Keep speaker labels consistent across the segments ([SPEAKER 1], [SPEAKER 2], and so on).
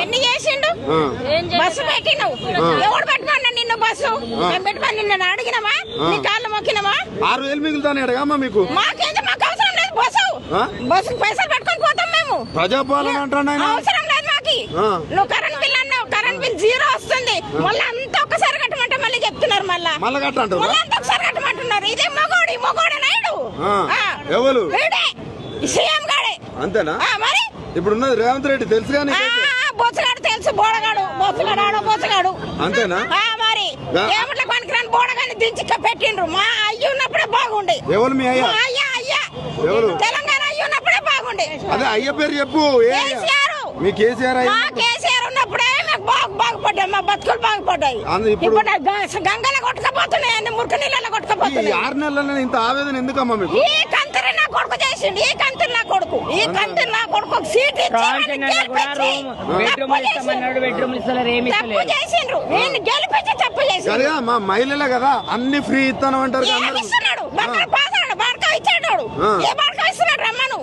[SPEAKER 1] ఎన్ని చేసిండు బస్సు పెట్టినవు ఎవడు పెట్టుకున్నా నిన్ను బస్సు మేము పెట్టుకుని నిన్ను అడిగినామా నీ కాళ్ళు మొక్కినామా
[SPEAKER 2] 6,000 మిగులుతానే అడగమ్మా మీకు
[SPEAKER 1] మాకేంటి మాకు అవసరం లేదు బస్సు బస్సు పైసలు పెట్టుకొని పోతాం మేము
[SPEAKER 2] ప్రజాపాలన అంటున్నా
[SPEAKER 1] అవసరం లేదు మాకి నువ్వు కరెంట్ బిల్ అన్నావు కరెంట్ బిల్ 0 వస్తుంది మళ్ళీ అంతా ఒక్కసారి కట్టమంటే మళ్ళీ చెప్తున్నారు మళ్ళీ
[SPEAKER 2] కట్టంటారు
[SPEAKER 1] మళ్ళీ అంతా ఒకసారి కట్టమంటున్నారు ఇదే మొగోడు నాయుడు
[SPEAKER 2] ఎవరు
[SPEAKER 1] సీఎం గాడే
[SPEAKER 2] అంతేనా
[SPEAKER 1] మరి
[SPEAKER 2] ఇప్పుడు ఉన్నది రేవంత్ రెడ్డి తెలుసు కానీ
[SPEAKER 1] బొచ్చగాడు తెలుసు బొచ్చగాడు
[SPEAKER 2] అంతేనా
[SPEAKER 1] మరి ఏమిట్ల పనికిరాని బోడగాని దించి పెట్టిండ్రు మా అయ్యి ఉన్నప్పుడే బాగుండే
[SPEAKER 2] ఎవరు మీ అయ్యా
[SPEAKER 1] అయ్యా
[SPEAKER 2] ఎవరు
[SPEAKER 1] తెలంగాణ అయ్యి ఉన్నప్పుడే బాగుండే
[SPEAKER 2] అదే అయ్య పేరు చెప్పు మీ కేసీఆర్
[SPEAKER 1] కేసీఆర్ ఉన్నప్పుడే మాకు బాగుపడ్డాయి మా బతుకులు బాగుపడ్డాయి ఇప్పుడు గంగల కొట్టుకపోతున్నాయి అన్ని మురికి నీళ్ళ కొట్టుకపోతున్నాయి
[SPEAKER 2] 6 నెలల ఇంత ఆవేదన ఎందుకమ్మా మీకు
[SPEAKER 1] ఈ కంతరి నా కొడుకు చేసిండు ఈ కంతరి నా కొడుకు సీట్ చేసిండ్రు నేను గెలిపించి తప్పు చేసి
[SPEAKER 2] మా మహిళలే కదా అన్ని ఫ్రీ ఇస్తాను అంటారు
[SPEAKER 1] ఇస్తున్నాడు బాడకా ఇచ్చాడు ఏ బాడకా ఇస్తున్నాడు రమ్మను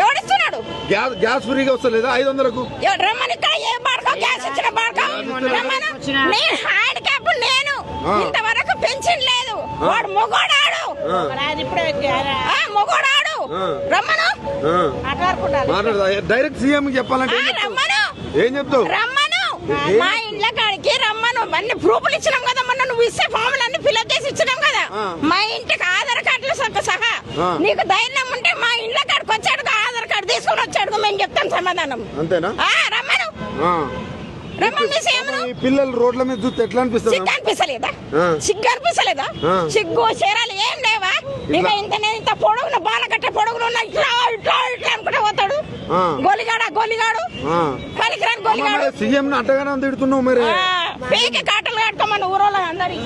[SPEAKER 1] ఎవడిస్తున్నాడు
[SPEAKER 2] గ్యాస్ ఫ్రీగా వస్తలేదా 500కు
[SPEAKER 1] రమ్మని ఇక్కడ ఏ బాడకా గ్యాస్ ఇచ్చిన బాడకా రమ్మను నేను హ్యాండిక్యాప్ నేను ఇంతవరకు పెన్షన్ లేదు వాడు మొగోడాడు రమ్మను
[SPEAKER 2] డైరెక్ట్ సీఎం చెప్పాలంటే ఏం చెప్తావు
[SPEAKER 1] రమ్మను మా ఇంట్లో కాడికి రమ్మను అన్ని ప్రూఫ్లు ఇచ్చినాం కదా మొన్న నువ్వు ఇస్తే ఫామ్లు అన్ని ఫిల్అప్ చేసి ఇచ్చినాం కదా మా ఇంటికి ఆధార్ కార్డులు సహా నీకు ధైర్యం ఉంటే మా ఇంట్లో కాడికి వచ్చాడు ఆధార్ కార్డు తీసుకొని వచ్చాడు మేము చెప్తాం సమాధానం
[SPEAKER 2] అంతేనా
[SPEAKER 1] రమ్మను
[SPEAKER 2] పిల్లలు రోడ్ల మీద చూస్తే ఎట్లా అనిపిస్తుంది
[SPEAKER 1] సిగ్గు అనిపిస్తలేదా సిగ్గు చీరాలు ఏం లేవా ఇక ఇంత పొడుగున బాల కట్టే పొడుగున ఇట్లా అనుకుంటే పోతాడు గోలిగాడు పలికిరాని గోలిగాడు
[SPEAKER 2] సీఎం అట్టగానే తిడుతున్నావు మరి
[SPEAKER 1] పీకి కాటలు కట్టుకోమని ఊరోళ్ళ అందరి